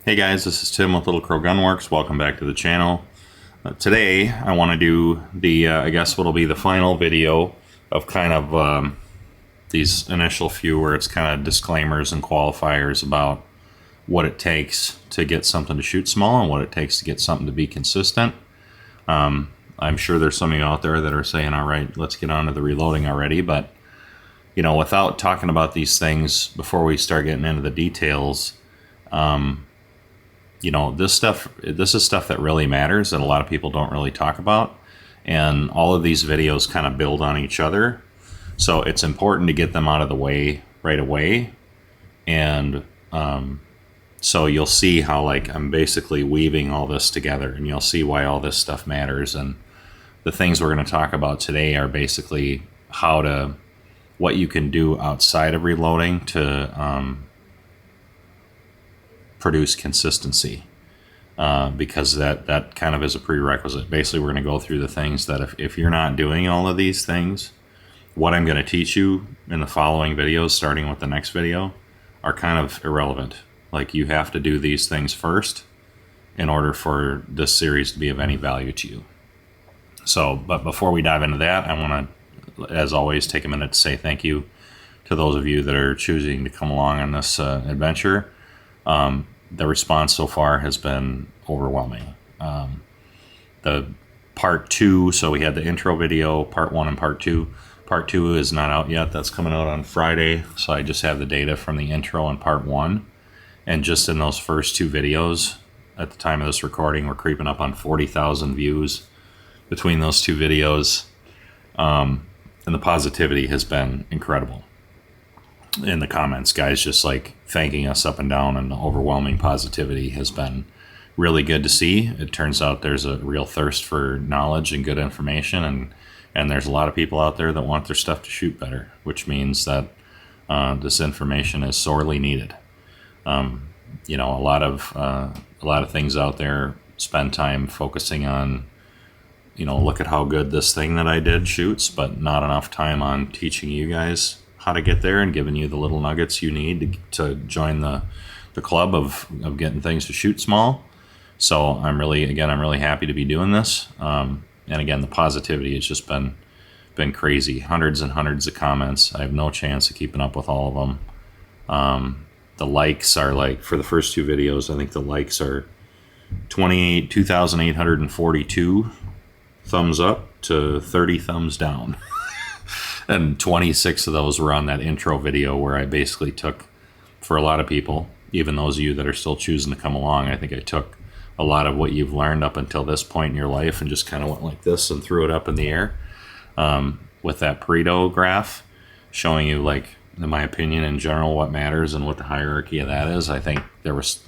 Hey guys, this is Tim with Little Crow Gunworks. Welcome back to the channel. Today I want to do the, I guess what'll be the final video of kind of these initial few where it's kind of disclaimers and qualifiers about what it takes to get something to shoot small and what it takes to get something to be consistent. I'm sure there's some of you out there that are saying, all right, let's get on to the reloading already, but you know, without talking about these things before we start getting into the details, you know, this is stuff that really matters that a lot of people don't really talk about. And all of these videos kind of build on each other. So it's important to get them out of the way right away. And so you'll see how like I'm basically weaving all this together, and you'll see why all this stuff matters. And the things we're going to talk about today are basically what you can do outside of reloading to produce consistency, because that kind of is a prerequisite. Basically, we're going to go through the things that if you're not doing all of these things, what I'm going to teach you in the following videos, starting with the next video, are kind of irrelevant. Like, you have to do these things first in order for this series to be of any value to you. So, but before we dive into that, I want to, as always, take a minute to say thank you to those of you that are choosing to come along on this adventure. The response so far has been overwhelming. The part 2, so we had the intro video, part 1 and part 2. Part 2 is not out yet. That's coming out on Friday. So I just have the data from the intro and part 1. And just in those first 2 videos, at the time of this recording, we're creeping up on 40,000 views between those 2 videos. And the positivity has been incredible. In the comments, guys just like thanking us up and down, and the overwhelming positivity has been really good to see. It turns out there's a real thirst for knowledge and good information, and there's a lot of people out there that want their stuff to shoot better, which means that this information is sorely needed. You know, a lot of things out there spend time focusing on, you know, look at how good this thing that I did shoots, but not enough time on teaching you guys how to get there and giving you the little nuggets you need to join the club of getting things to shoot small. So I'm really happy to be doing this. And again, the positivity has just been crazy. Hundreds and hundreds of comments. I have no chance of keeping up with all of them. The likes are like, for the first 2 videos, I think the likes are 2,842 thumbs up to 30 thumbs down. And 26 of those were on that intro video where I basically took, for a lot of people, even those of you that are still choosing to come along, I think I took a lot of what you've learned up until this point in your life and just kind of went like this and threw it up in the air with that Pareto graph showing you, like, in my opinion, in general, what matters and what the hierarchy of that is. I think there was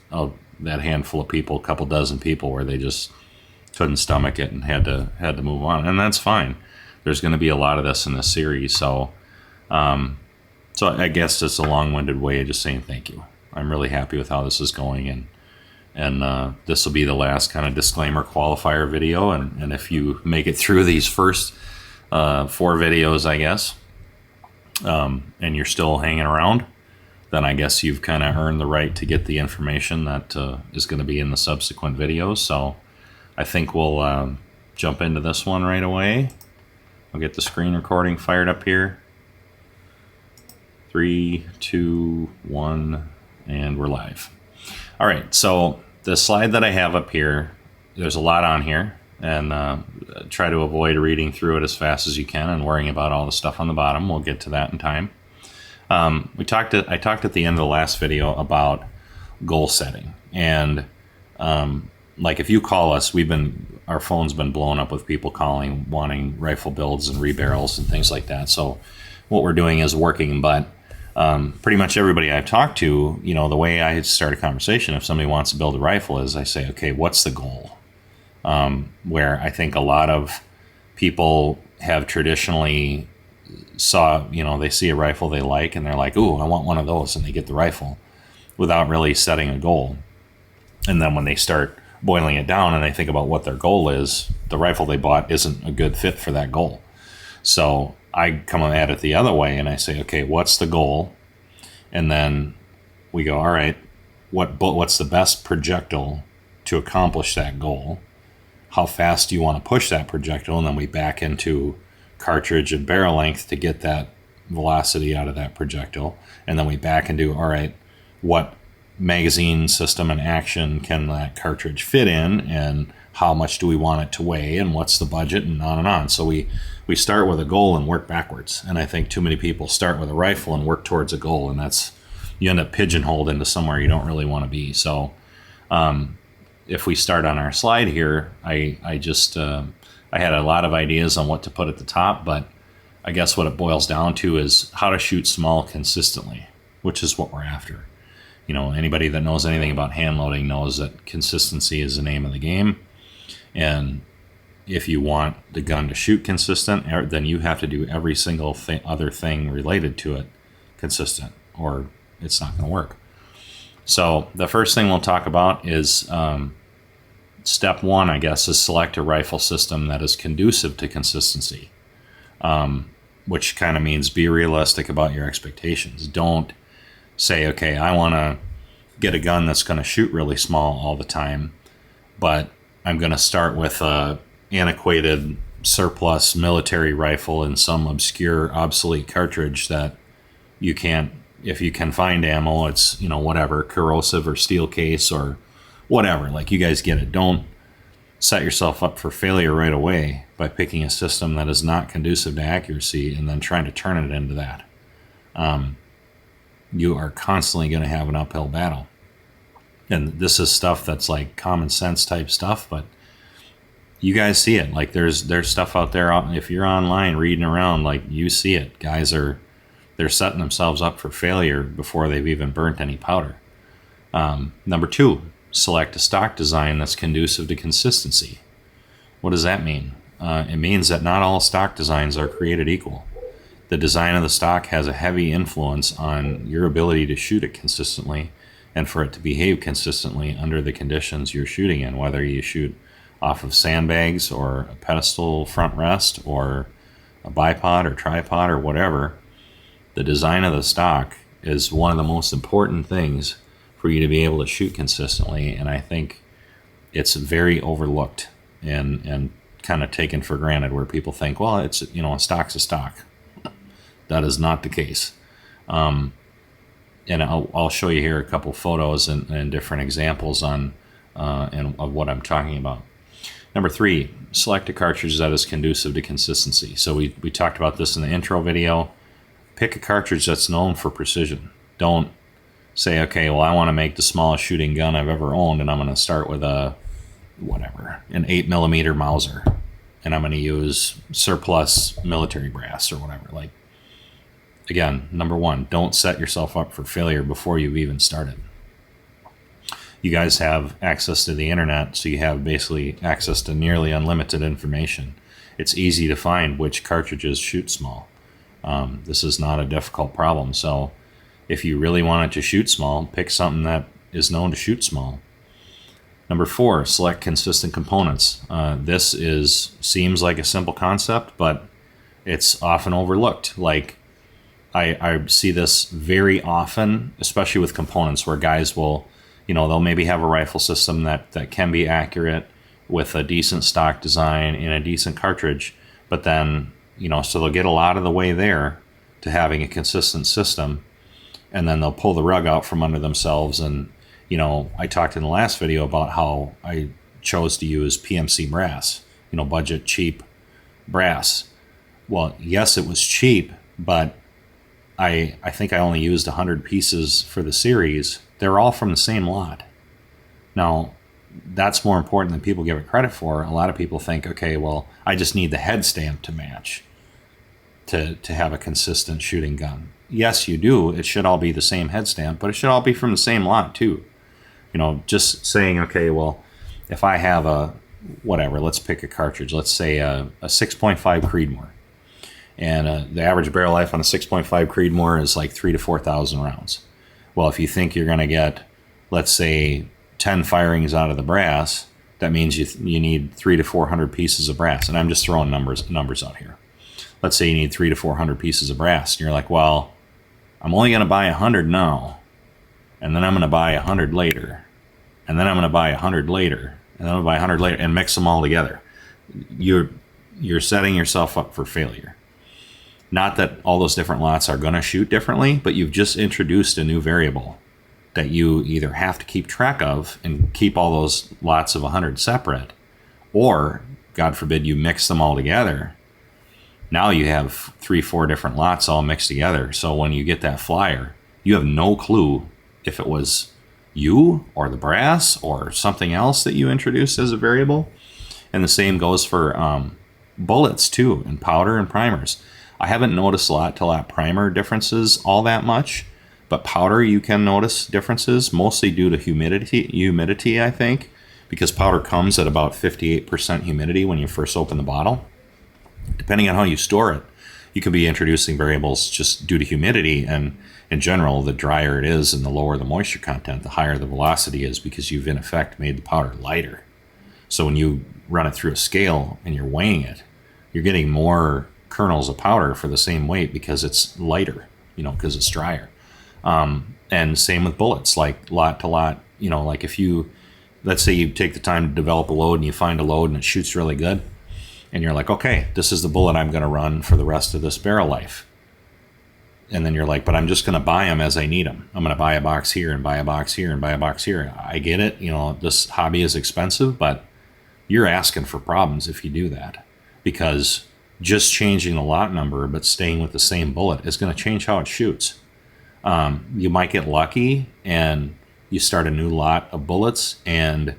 that handful of people, a couple dozen people, where they just couldn't stomach it and had to move on, and that's fine. There's going to be a lot of this in this series, so I guess it's a long-winded way of just saying thank you. I'm really happy with how this is going, and this will be the last kind of disclaimer qualifier video, and if you make it through these first 4 videos, I guess, and you're still hanging around, then I guess you've kind of earned the right to get the information that is going to be in the subsequent videos. So I think we'll jump into this one right away. I'll get the screen recording fired up here. 3, 2, 1, and we're live. All right, so the slide that I have up here, there's a lot on here, and try to avoid reading through it as fast as you can and worrying about all the stuff on the bottom. We'll get to that in time. I talked at the end of the last video about goal setting, and like, if you call us, our phone's been blown up with people calling, wanting rifle builds and rebarrels and things like that. So what we're doing is working, but pretty much everybody I've talked to, you know, the way I start a conversation, if somebody wants to build a rifle, is I say, okay, what's the goal? Where I think a lot of people have traditionally they see a rifle they like, and they're like, ooh, I want one of those, and they get the rifle without really setting a goal. And then when they start boiling it down and they think about what their goal is, the rifle they bought isn't a good fit for that goal. So I come at it the other way, and I say, okay, what's the goal? And then we go, all right, what's the best projectile to accomplish that goal, how fast do you want to push that projectile, and then we back into cartridge and barrel length to get that velocity out of that projectile, and then we back into, all right, what magazine system and action can that cartridge fit in, and how much do we want it to weigh, and what's the budget, and on and on. So we start with a goal and work backwards. And I think too many people start with a rifle and work towards a goal, and that's, you end up pigeonholed into somewhere you don't really want to be. So if we start on our slide here, I had a lot of ideas on what to put at the top, but I guess what it boils down to is how to shoot small consistently, which is what we're after. You know, anybody that knows anything about hand loading knows that consistency is the name of the game. And if you want the gun to shoot consistent, then you have to do every single other thing related to it consistent, or it's not going to work. So the first thing we'll talk about is step one, I guess, is select a rifle system that is conducive to consistency, which kind of means be realistic about your expectations. Don't say, okay, I want to get a gun that's going to shoot really small all the time, but I'm going to start with a antiquated surplus military rifle and some obscure obsolete cartridge that you can't, if you can find ammo, it's, you know, whatever, corrosive or steel case or whatever. Like, you guys get it. Don't set yourself up for failure right away by picking a system that is not conducive to accuracy and then trying to turn it into that. You are constantly going to have an uphill battle. And this is stuff that's like common sense type stuff, but you guys see it. Like, there's stuff out there. If you're online reading around, like, you see it. Guys they're setting themselves up for failure before they've even burnt any powder. Number two, select a stock design that's conducive to consistency. What does that mean? It means that not all stock designs are created equal. The design of the stock has a heavy influence on your ability to shoot it consistently and for it to behave consistently under the conditions you're shooting in, whether you shoot off of sandbags or a pedestal front rest or a bipod or tripod or whatever. The design of the stock is one of the most important things for you to be able to shoot consistently, and I think it's very overlooked and kind of taken for granted, where people think, well, it's, you know, a stock's a stock. That is not the case. And I'll show you here a couple photos and different examples on of what I'm talking about. Number three, select a cartridge that is conducive to consistency. So we talked about this in the intro video. Pick a cartridge that's known for precision. Don't say, okay, well, I want to make the smallest shooting gun I've ever owned, and I'm going to start with an 8mm Mauser, and I'm going to use surplus military brass or whatever. Like, again, number one, don't set yourself up for failure before you've even started. You guys have access to the internet, so you have basically access to nearly unlimited information. It's easy to find which cartridges shoot small. This is not a difficult problem. So if you really want it to shoot small, pick something that is known to shoot small. Number four, select consistent components. This seems like a simple concept, but it's often overlooked. Like, I see this very often, especially with components, where guys will, you know, they'll maybe have a rifle system that can be accurate with a decent stock design and a decent cartridge, but then, you know, so they'll get a lot of the way there to having a consistent system, and then they'll pull the rug out from under themselves. And, you know, I talked in the last video about how I chose to use PMC brass, you know, budget, cheap brass. Well, yes, it was cheap, but I think I only used 100 pieces for the series. They're all from the same lot. Now, that's more important than people give it credit for. A lot of people think, okay, well, I just need the head stamp to match to have a consistent shooting gun. Yes, you do. It should all be the same head stamp, but it should all be from the same lot too. You know, just saying, okay, well, if I have let's pick a cartridge. Let's say a 6.5 Creedmoor. And the average barrel life on a 6.5 Creedmoor is like 3,000 to 4,000 rounds. Well, if you think you're going to get, let's say, 10 firings out of the brass, that means you need 300 to 400 pieces of brass. And I'm just throwing numbers out here. Let's say you need 300 to 400 pieces of brass. And you're like, well, I'm only going to buy 100 now. and then I'm going to buy 100 later, and then I'm going to buy 100 later, and then I'm going to buy 100 later, and mix them all together. You're setting yourself up for failure. Not that all those different lots are going to shoot differently, but you've just introduced a new variable that you either have to keep track of and keep all those lots of 100 separate, or, God forbid, you mix them all together. Now you have 3-4 different lots all mixed together. So when you get that flyer, you have no clue if it was you or the brass or something else that you introduced as a variable. And the same goes for bullets too, and powder and primers. I haven't noticed lot-to-lot primer differences all that much, but powder you can notice differences, mostly due to humidity, I think, because powder comes at about 58% humidity when you first open the bottle. Depending on how you store it, you could be introducing variables just due to humidity, and in general, the drier it is and the lower the moisture content, the higher the velocity is, because you've in effect made the powder lighter. So when you run it through a scale and you're weighing it, you're getting more kernels of powder for the same weight because it's lighter, because it's drier. And same with bullets, like lot to lot, like if you, let's say you take the time to develop a load and you find a load and it shoots really good, and you're like, okay, this is the bullet I'm going to run for the rest of this barrel life. And then you're like, but I'm just going to buy them as I need them. I'm going to buy a box here and buy a box here and buy a box here. I get it. This hobby is expensive, but you're asking for problems if you do that, because just changing the lot number but staying with the same bullet is going to change how it shoots. You might get lucky and you start a new lot of bullets and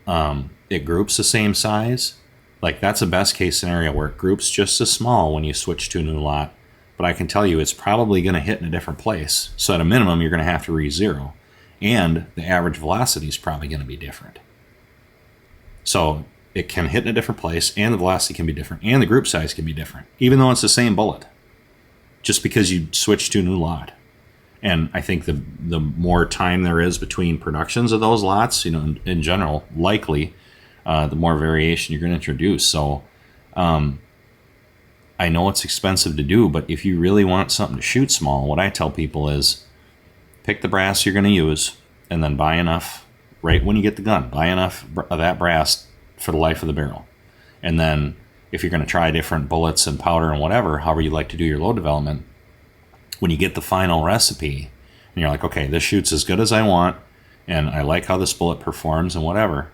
it groups the same size. Like, that's a best case scenario where it groups just as small when you switch to a new lot. But I can tell you it's probably going to hit in a different place. So at a minimum, you're going to have to re-zero. And the average velocity is probably going to be different. So it can hit in a different place, and the velocity can be different, and the group size can be different, even though it's the same bullet, just because you switch to a new lot. And I think the more time there is between productions of those lots, in general, likely, the more variation you're going to introduce. So I know it's expensive to do, but if you really want something to shoot small, what I tell people is pick the brass you're going to use, and then buy enough right when you get the gun. Buy enough of that brass for the life of the barrel. And then if you're going to try different bullets and powder and whatever, however you like to do your load development, when you get the final recipe and you're like, okay, this shoots as good as I want, and I like how this bullet performs and whatever,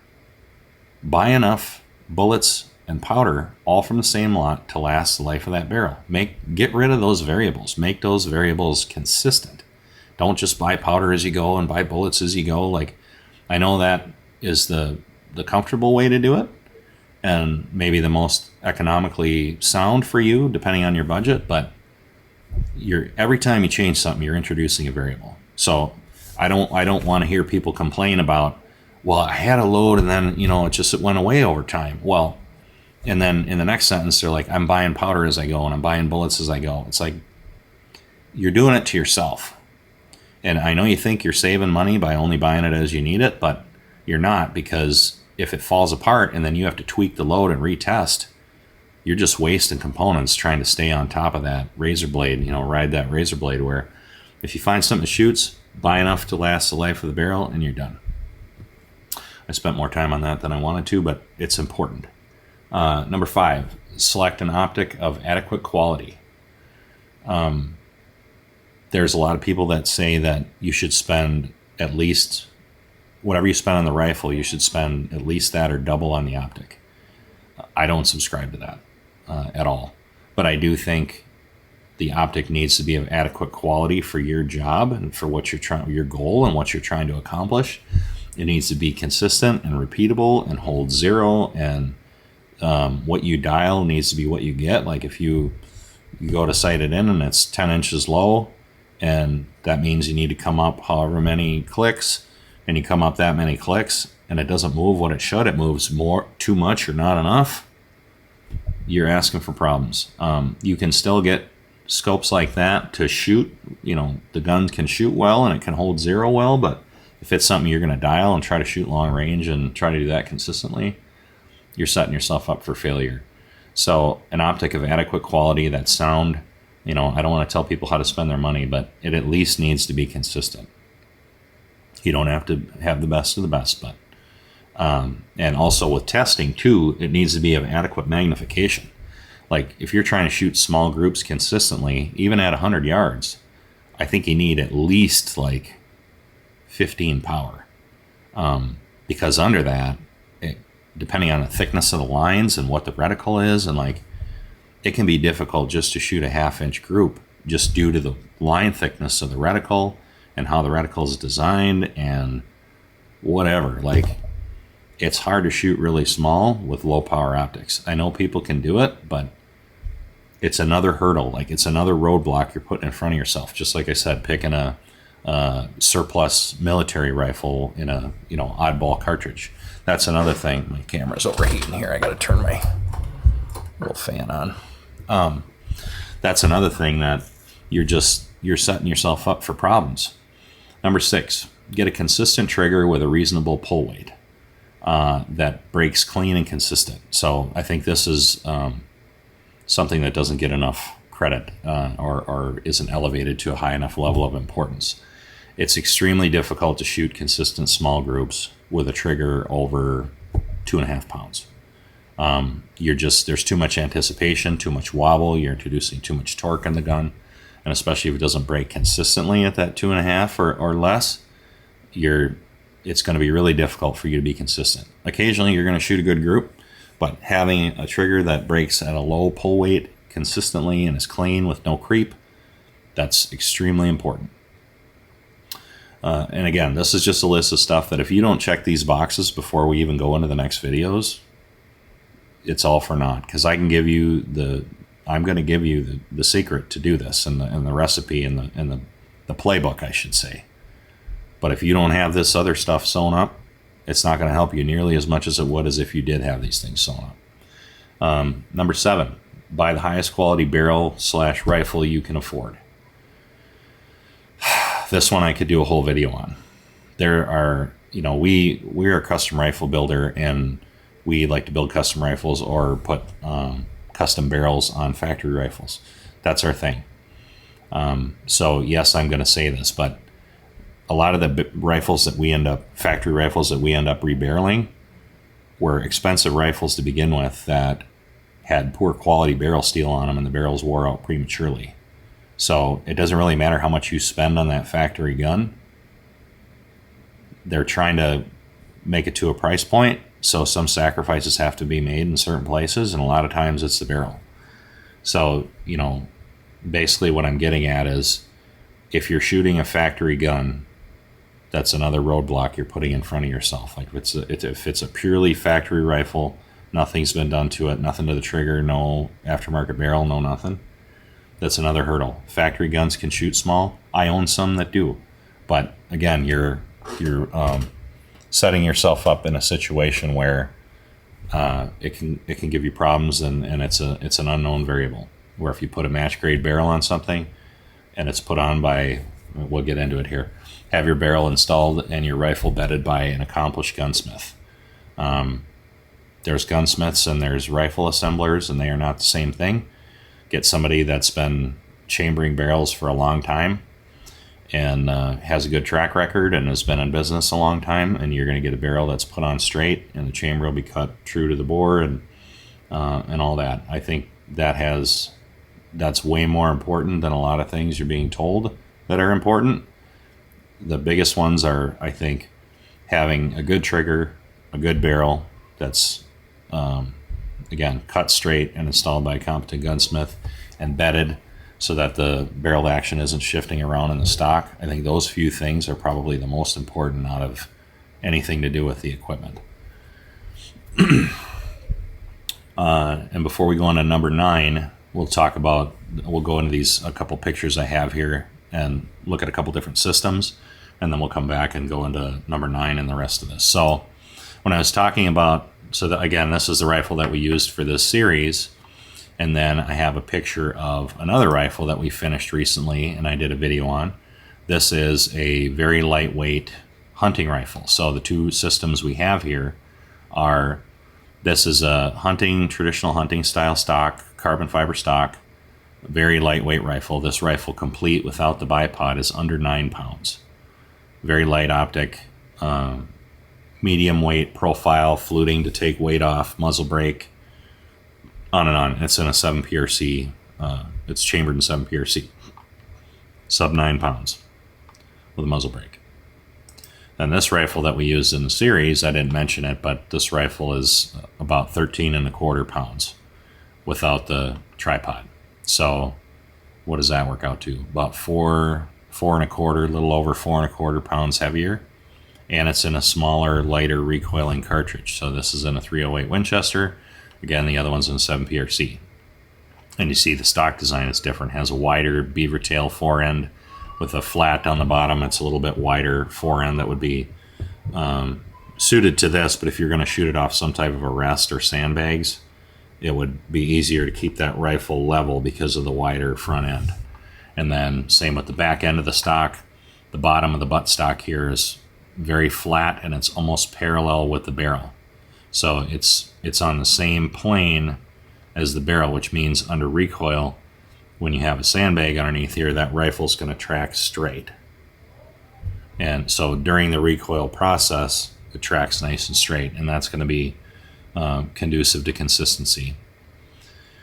buy enough bullets and powder all from the same lot to last the life of that barrel. Get rid of those variables. Make those variables consistent. Don't just buy powder as you go and buy bullets as you go. Like, I know that is the comfortable way to do it, and maybe the most economically sound for you, depending on your budget, but every time you change something, you're introducing a variable. So I don't want to hear people complain about, well, I had a load and then, it went away over time. Well, and then in the next sentence, they're like, I'm buying powder as I go and I'm buying bullets as I go. It's like, you're doing it to yourself. And I know you think you're saving money by only buying it as you need it, but you're not, because if it falls apart and then you have to tweak the load and retest, you're just wasting components trying to stay on top of that razor blade, ride that razor blade, where if you find something that shoots, buy enough to last the life of the barrel and you're done. I spent more time on that than I wanted to, but it's important. Number 5, select an optic of adequate quality. There's a lot of people that say that you should spend at least, whatever you spend on the rifle, you should spend at least that or double on the optic. I don't subscribe to that at all. But I do think the optic needs to be of adequate quality for your job and for what your goal and what you're trying to accomplish. It needs to be consistent and repeatable and hold zero, and what you dial needs to be what you get. Like if you go to sight it in and it's 10 inches low, and that means you need to come up however many clicks, and you come up that many clicks and it doesn't move what it should, it moves too much or not enough, you're asking for problems. You can still get scopes like that to shoot, the gun can shoot well and it can hold zero well, but if it's something you're going to dial and try to shoot long range and try to do that consistently, you're setting yourself up for failure. So an optic of adequate quality, that's sound, I don't want to tell people how to spend their money, but it at least needs to be consistent. You don't have to have the best of the best, but and also with testing too, it needs to be of adequate magnification. Like if you're trying to shoot small groups consistently, even at 100 yards, I think you need at least like 15 power, because under that, depending on the thickness of the lines and what the reticle is, and like it can be difficult just to shoot a 1/2 inch group just due to the line thickness of the reticle and how the reticle is designed and whatever. Like it's hard to shoot really small with low power optics. I know people can do it, but it's another hurdle. Like it's another roadblock you're putting in front of yourself. Just like I said, picking a surplus military rifle in a oddball cartridge. That's another thing. My camera's overheating here. I got to turn my little fan on. That's another thing that you're setting yourself up for problems. Number 6, get a consistent trigger with a reasonable pull weight that breaks clean and consistent. So I think this is something that doesn't get enough credit or isn't elevated to a high enough level of importance. It's extremely difficult to shoot consistent small groups with a trigger over 2.5 pounds. There's too much anticipation, too much wobble. You're introducing too much torque in the gun, and especially if it doesn't break consistently at that 2.5 or less, it's going to be really difficult for you to be consistent. Occasionally, you're going to shoot a good group, but having a trigger that breaks at a low pull weight consistently and is clean with no creep, that's extremely important. And again, this is just a list of stuff that if you don't check these boxes before we even go into the next videos, it's all for naught. Because I'm going to give you the secret to do this and the recipe and the playbook, I should say. But if you don't have this other stuff sewn up, it's not going to help you nearly as much as it would as if you did have these things sewn up. Number 7, buy the highest quality barrel/rifle you can afford. This one I could do a whole video on. There are, we're a custom rifle builder, and we like to build custom rifles or put custom barrels on factory rifles. That's our thing. So yes, I'm going to say this, but a lot of the factory rifles that we end up rebarreling were expensive rifles to begin with that had poor quality barrel steel on them, and the barrels wore out prematurely. So it doesn't really matter how much you spend on that factory gun. They're trying to make it to a price point, so some sacrifices have to be made in certain places, and a lot of times it's the barrel. So, basically what I'm getting at is if you're shooting a factory gun, that's another roadblock you're putting in front of yourself. Like if it's a purely factory rifle, nothing's been done to it, nothing to the trigger, no aftermarket barrel, no nothing. That's another hurdle. Factory guns can shoot small. I own some that do, but again, you're setting yourself up in a situation where it can give you problems, and it's an unknown variable. Where if you put a match grade barrel on something, and it's put on by, we'll get into it here, have your barrel installed and your rifle bedded by an accomplished gunsmith. There's gunsmiths and there's rifle assemblers, and they are not the same thing. Get somebody that's been chambering barrels for a long time and has a good track record and has been in business a long time, and you're going to get a barrel that's put on straight and the chamber will be cut true to the bore and all that. I think that's way more important than a lot of things you're being told that are important. The biggest ones are, I think, having a good trigger, a good barrel that's again, cut straight and installed by a competent gunsmith and bedded so that the barrel action isn't shifting around in the stock. I think those few things are probably the most important out of anything to do with the equipment. And before we go on to number 9, we'll go into a couple pictures I have here and look at a couple different systems, and then we'll come back and go into number 9 and the rest of this. So when I was talking about, again, this is the rifle that we used for this series, and then I have a picture of another rifle that we finished recently and I did a video on. This is a very lightweight hunting rifle. So the two systems we have here are, this is a traditional hunting style stock, carbon fiber stock, very lightweight rifle. This rifle complete without the bipod is under 9 pounds. very light optic, medium weight profile, fluting to take weight off, muzzle brake, on and on. It's in a 7 PRC. It's chambered in 7 PRC, sub 9 pounds with a muzzle brake. And this rifle that we used in the series, I didn't mention it, but this rifle is about 13.25 pounds without the tripod. So what does that work out to? About 4.25, a little over 4.25 pounds heavier. And it's in a smaller, lighter recoiling cartridge. So this is in a 308 Winchester. Again, the other one's in a 7 PRC. And you see the stock design is different. It has a wider beaver tail forend with a flat on the bottom. It's a little bit wider forend that would be suited to this, but if you're going to shoot it off some type of a rest or sandbags, it would be easier to keep that rifle level because of the wider front end. And then same with the back end of the stock. The bottom of the butt stock here is very flat and it's almost parallel with the barrel. So it's on the same plane as the barrel, which means under recoil, when you have a sandbag underneath here, that rifle's going to track straight. And so during the recoil process, it tracks nice and straight, and that's going to be conducive to consistency.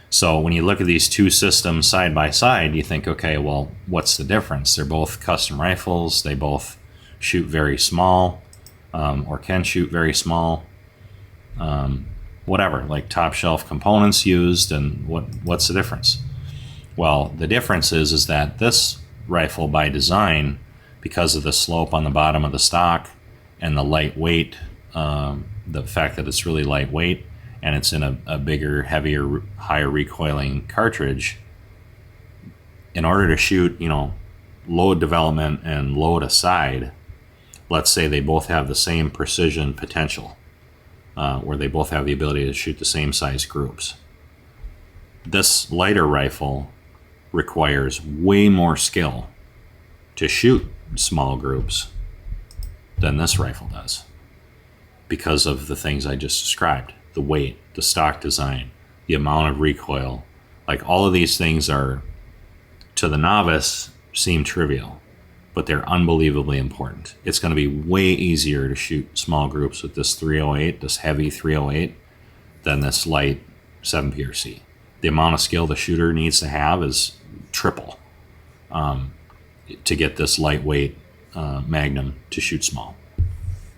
So when you look at these two systems side by side, you think, okay, well, what's the difference? They're both custom rifles. They both shoot very small, or can shoot very small. Whatever, like top shelf components used, and what's the difference? Well, the difference is that this rifle by design, because of the slope on the bottom of the stock and the lightweight, the fact that it's really lightweight and it's in a bigger, heavier, higher recoiling cartridge, in order to shoot, load development and load aside, let's say they both have the same precision potential, where they both have the ability to shoot the same size groups. This lighter rifle requires way more skill to shoot small groups than this rifle does because of the things I just described. The weight, the stock design, the amount of recoil. Like all of these things are, to the novice, seem trivial, but they're unbelievably important. It's going to be way easier to shoot small groups with this 308, this heavy 308, than this light 7 PRC. The amount of skill the shooter needs to have is triple to get this lightweight Magnum to shoot small.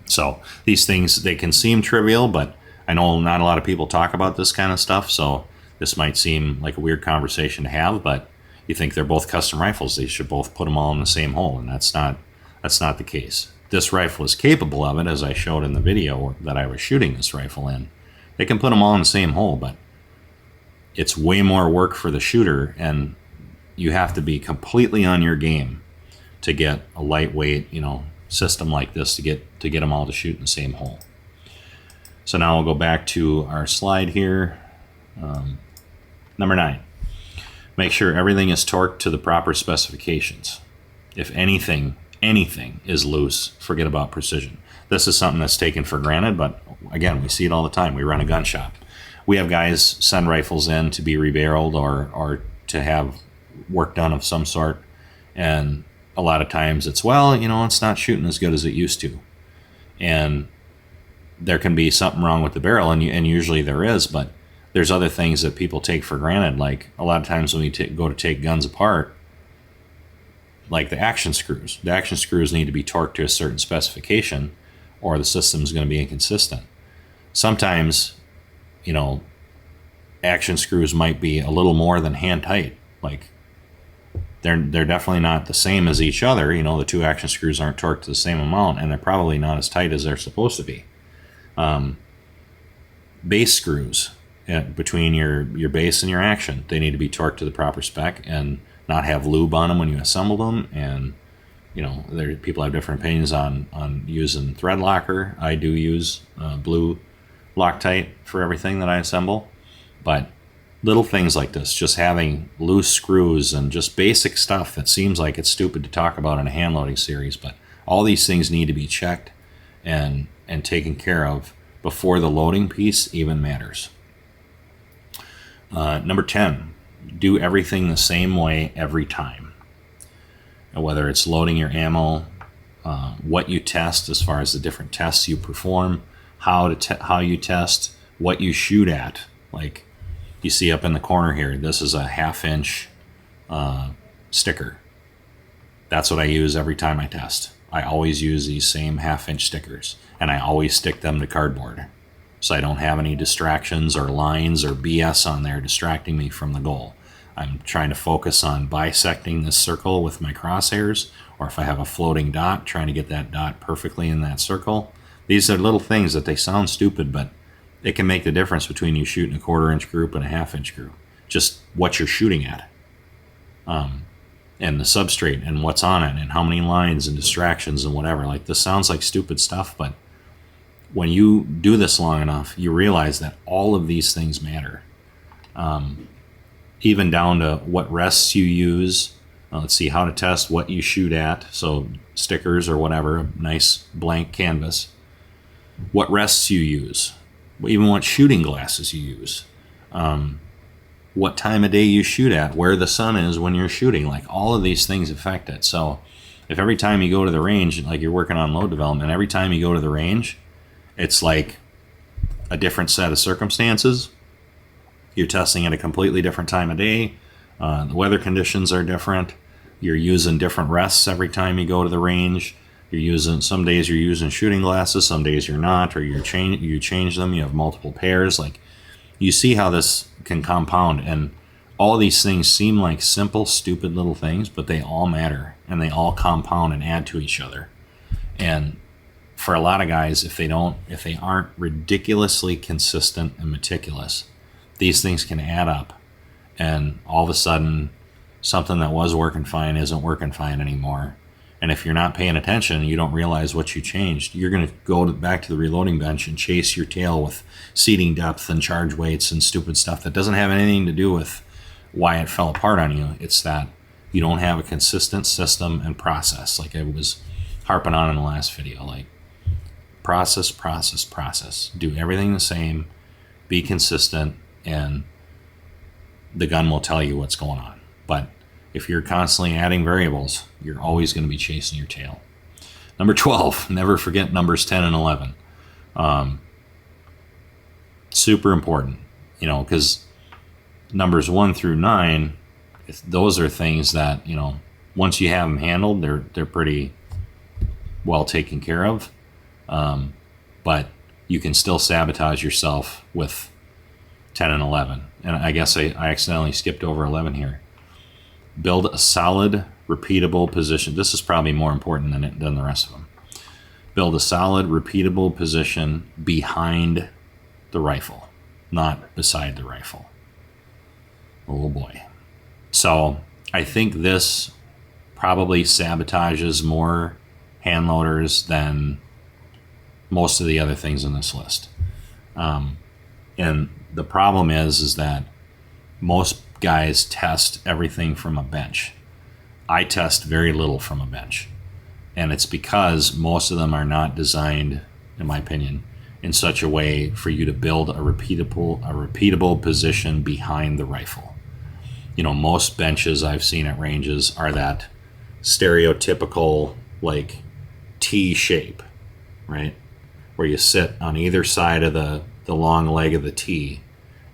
So these things, they can seem trivial, but I know not a lot of people talk about this kind of stuff, so this might seem like a weird conversation to have, but you think they're both custom rifles, they should both put them all in the same hole, and that's not the case. This rifle is capable of it, as I showed in the video that I was shooting this rifle in. They can put them all in the same hole, but it's way more work for the shooter, and you have to be completely on your game to get a lightweight, system like this to get them all to shoot in the same hole. So now we'll go back to our slide here. Number 9, make sure everything is torqued to the proper specifications. If anything is loose, forget about precision. This is something that's taken for granted, but again, we see it all the time. We run a gun shop. We have guys send rifles in to be rebarreled or to have work done of some sort, and a lot of times it's, it's not shooting as good as it used to, and there can be something wrong with the barrel, and usually there is, but there's other things that people take for granted. Like a lot of times when we go to take guns apart, like the action screws need to be torqued to a certain specification, or the system is going to be inconsistent. Sometimes, action screws might be a little more than hand tight. Like they're definitely not the same as each other. The two action screws aren't torqued to the same amount, and they're probably not as tight as they're supposed to be. Base screws between your base and your action, they need to be torqued to the proper spec and not have lube on them when you assemble them. And people have different opinions on using thread locker. I do use blue Loctite for everything that I assemble, but little things like this, just having loose screws and just basic stuff that seems like it's stupid to talk about in a hand loading series, but all these things need to be checked and taken care of before the loading piece even matters. Number 10, do everything the same way every time. Whether it's loading your ammo, what you test as far as the different tests you perform, how you test, what you shoot at. Like you see up in the corner here, this is a 1/2 inch sticker. That's what I use every time I test. I always use these same 1/2 inch stickers, and I always stick them to cardboard so I don't have any distractions or lines or BS on there distracting me from the goal. I'm trying to focus on bisecting this circle with my crosshairs, or if I have a floating dot, trying to get that dot perfectly in that circle. These are little things that they sound stupid, but it can make the difference between you shooting a 1/4 inch group and a 1/2 inch group. Just what you're shooting at. And the substrate and what's on it and how many lines and distractions and whatever. Like, this sounds like stupid stuff, but when you do this long enough, you realize that all of these things matter. Even down to what rests you use. Let's see, how to test what you shoot at. So stickers or whatever, a nice blank canvas. What rests you use. Even what shooting glasses you use. What time of day you shoot at, where the sun is when you're shooting. Like, all of these things affect it. So if every time you go to the range, like you're working on load development, every time you go to the range, it's like a different set of circumstances. You're testing at a completely different time of day. The weather conditions are different. You're using different rests every time you go to the range. Some days you're using shooting glasses, some days you're not, or you change them. You have multiple pairs. Like, you see how this can compound, and all these things seem like simple, stupid little things, but they all matter, and they all compound and add to each other. And for a lot of guys, if they aren't ridiculously consistent and meticulous, these things can add up, and all of a sudden something that was working fine isn't working fine anymore. And if you're not paying attention, you don't realize what you changed. You're going to go back to the reloading bench and chase your tail with seating depth and charge weights and stupid stuff that doesn't have anything to do with why it fell apart on you. It's that you don't have a consistent system and process, like I was harping on in the last video. Like, process. Do everything the same, be consistent, and the gun will tell you what's going on. But if you're constantly adding variables, you're always going to be chasing your tail. Number 12, never forget numbers 10 and 11. Super important, because numbers 1 through 9, those are things that, once you have them handled, they're pretty well taken care of. But you can still sabotage yourself with 10 and 11. And I guess I accidentally skipped over 11 here. Build a solid, repeatable position. This is probably more important than the rest of them. Build a solid, repeatable position behind the rifle, not beside the rifle. Oh boy. So I think this probably sabotages more hand loaders than most of the other things on this list. And the problem is that most guys test everything from a bench. I test very little from a bench. And it's because most of them are not designed, in my opinion, in such a way for you to build a repeatable position behind the rifle. Most benches I've seen at ranges are that stereotypical, like, T shape, right? Where you sit on either side of the long leg of the T,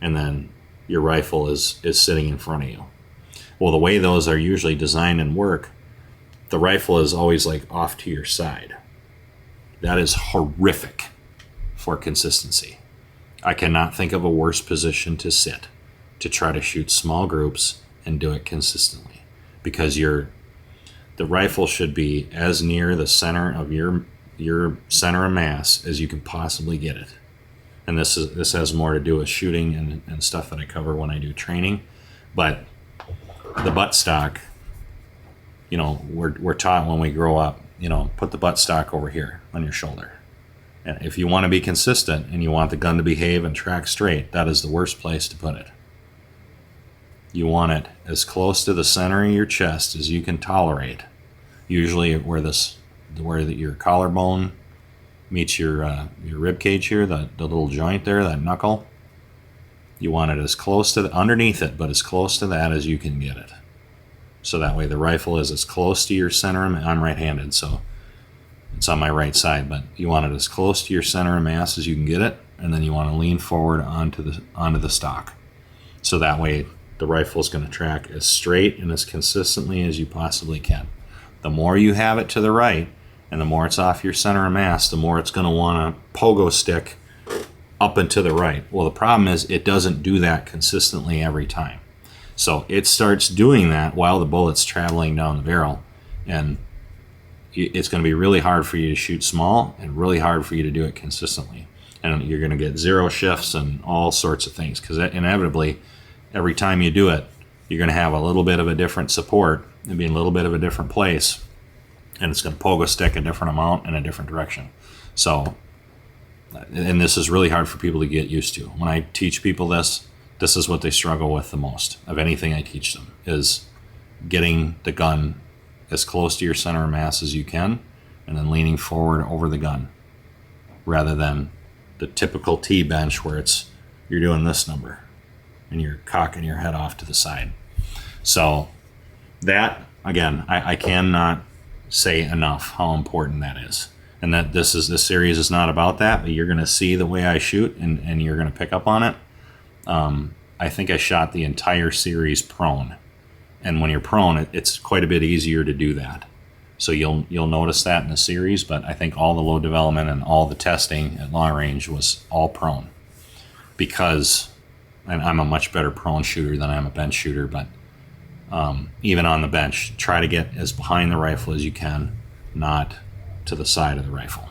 and then your rifle is sitting in front of you. Well, the way those are usually designed and work, the rifle is always like off to your side. That is horrific for consistency. I cannot think of a worse position to sit to try to shoot small groups and do it consistently, because the rifle should be as near the center of your center of mass as you can possibly get it. And this has more to do with shooting and stuff that I cover when I do training. But the buttstock, we're taught when we grow up, put the buttstock over here on your shoulder. And if you want to be consistent and you want the gun to behave and track straight, that is the worst place to put it. You want it as close to the center of your chest as you can tolerate. Usually where your collarbone meets your rib cage here, the little joint there, that knuckle. You want it as close to underneath it, but as close to that as you can get it. So that way the rifle is as close to your center. I'm right-handed, so It's on my right side, but you want it as close to your center of mass as you can get it, and then you want to lean forward onto the stock. So that way the rifle is going to track as straight and as consistently as you possibly can. The more you have it to the right and the more it's off your center of mass, the more it's going to want to pogo stick up and to the right. Well, the problem is it doesn't do that consistently every time. So it starts doing that while the bullet's traveling down the barrel, and it's going to be really hard for you to shoot small and really hard for you to do it consistently. And you're going to get zero shifts and all sorts of things, because inevitably, every time you do it, you're going to have a little bit of a different support and be in a little bit of a different place, and it's going to pogo stick a different amount in a different direction. So, and this is really hard for people to get used to. When I teach people this is what they struggle with the most of anything I teach them, is getting the gun as close to your center of mass as you can, and then leaning forward over the gun, rather than the typical T bench where you're doing this number and you're cocking your head off to the side. So that, again, I cannot say enough how important that is. And that this series is not about that, but you're going to see the way I shoot, and you're going to pick up on it. I think I shot the entire series prone. And when you're prone, it's quite a bit easier to do that. So you'll notice that in the series, but I think all the load development and all the testing at long range was all prone. Because, and I'm a much better prone shooter than I am a bench shooter, but even on the bench, try to get as behind the rifle as you can, not to the side of the rifle.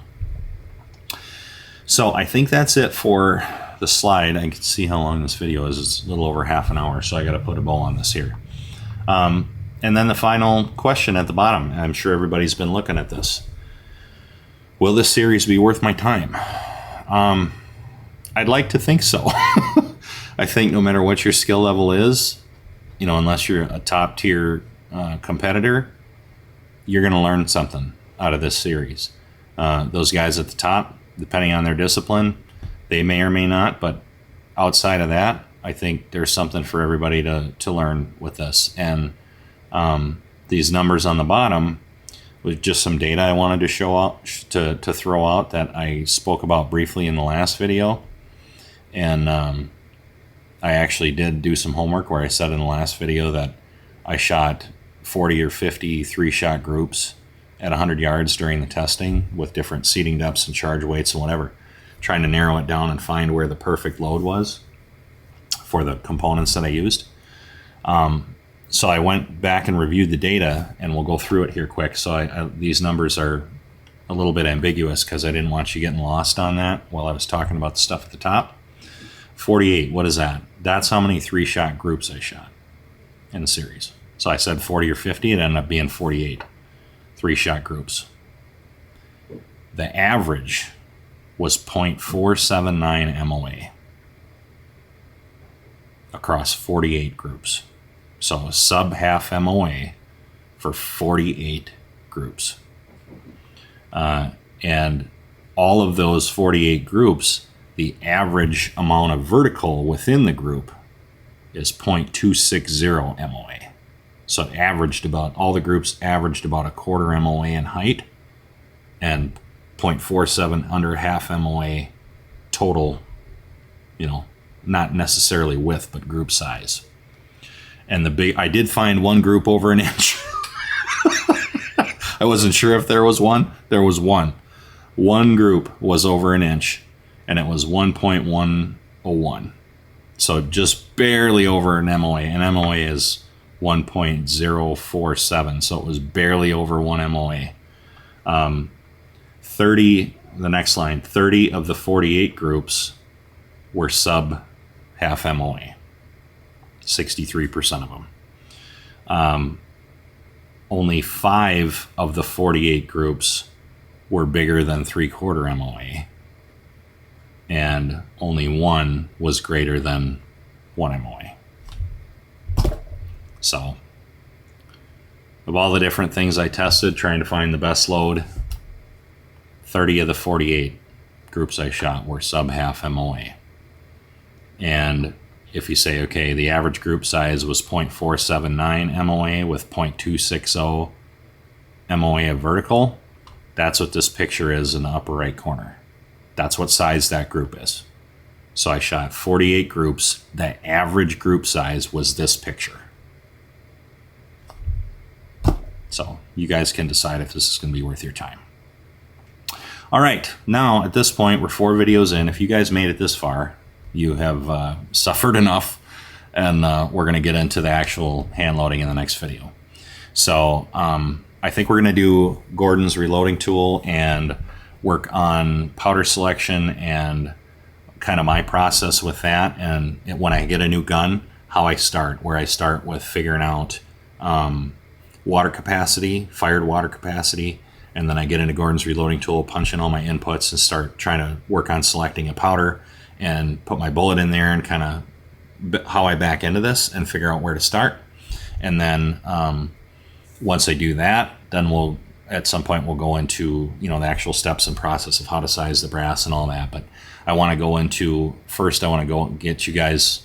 So I think that's it for the slide. I can see how long this video is. It's a little over half an hour, so I got to put a bow on this here. And then the final question at the bottom. I'm sure everybody's been looking at this. Will this series be worth my time? I'd like to think so. I think no matter what your skill level is, unless you're a top tier competitor, you're going to learn something out of this series. Those guys at the top, depending on their discipline, they may or may not, but outside of that, I think there's something for everybody to learn with this. And these numbers on the bottom was just some data I wanted to show out, to throw out, that I spoke about briefly in the last video. And I actually did do some homework where I said in the last video that I shot 40 or 50 3-shot groups at 100 yards during the testing with different seating depths and charge weights and whatever, trying to narrow it down and find where the perfect load was for the components that I used. So I went back and reviewed the data, and we'll go through it here quick. So these numbers are a little bit ambiguous because I didn't want you getting lost on that while I was talking about the stuff at the top. 48, what is that? That's how many 3-shot groups I shot in the series. So I said 40 or 50, it ended up being 48 3-shot groups. The average was 0.479 MOA across 48 groups. So sub half MOA for 48 groups. And all of those 48 groups, the average amount of vertical within the group is 0.260 MOA. So it averaged about, all the groups averaged about a quarter MOA in height, and 0.47 under half MOA total, not necessarily width, but group size. And I did find one group over an inch. I wasn't sure if there was one. There was one. One group was over an inch, and it was 1.101. So just barely over an MOA. And MOA is 1.047, so it was barely over 1 MOA. 30, the next line, 30 of the 48 groups were sub half MOA. 63% of them. Only 5 of the 48 groups were bigger than 3/4 MOA, and only 1 was greater than 1 MOA. So, of all the different things I tested trying to find the best load, 30 of the 48 groups I shot were sub half MOA. And if you say, okay, the average group size was 0.479 MOA with 0.260 MOA of vertical, That's what this picture is in the upper right corner. That's what size that group is. So I shot 48 groups. The average group size was this picture. So you guys can decide if this is going to be worth your time. All right, now at this point, we're 4 videos in. If you guys made it this far, you have suffered enough, and we're going to get into the actual hand loading in the next video. So I think we're going to do Gordon's reloading tool and work on powder selection and kind of my process with that. And when I get a new gun, how I start, where I start with figuring out water capacity, fired water capacity, and then I get into Gordon's reloading tool, punch in all my inputs, and start trying to work on selecting a powder and put my bullet in there, and kind of how I back into this and figure out where to start. And then once I do that, then at some point we'll go into, the actual steps and process of how to size the brass and all that. But I want to go into, first I want to go get you guys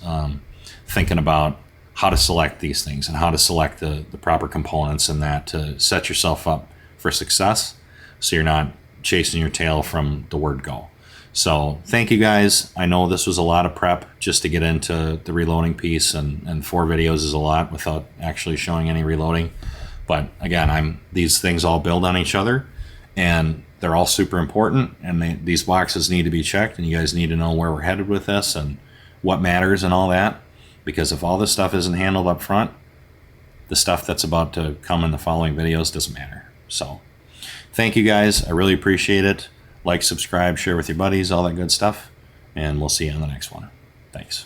thinking about how to select these things and how to select the proper components, and that to set yourself up for success, so you're not chasing your tail from the word go. So thank you guys. I know this was a lot of prep just to get into the reloading piece, and 4 videos is a lot without actually showing any reloading. But again, these things all build on each other, and they're all super important, and these boxes need to be checked, and you guys need to know where we're headed with this and what matters and all that. Because if all this stuff isn't handled up front, the stuff that's about to come in the following videos doesn't matter. So thank you guys. I really appreciate it. Like, subscribe, share with your buddies, all that good stuff. And we'll see you on the next one. Thanks.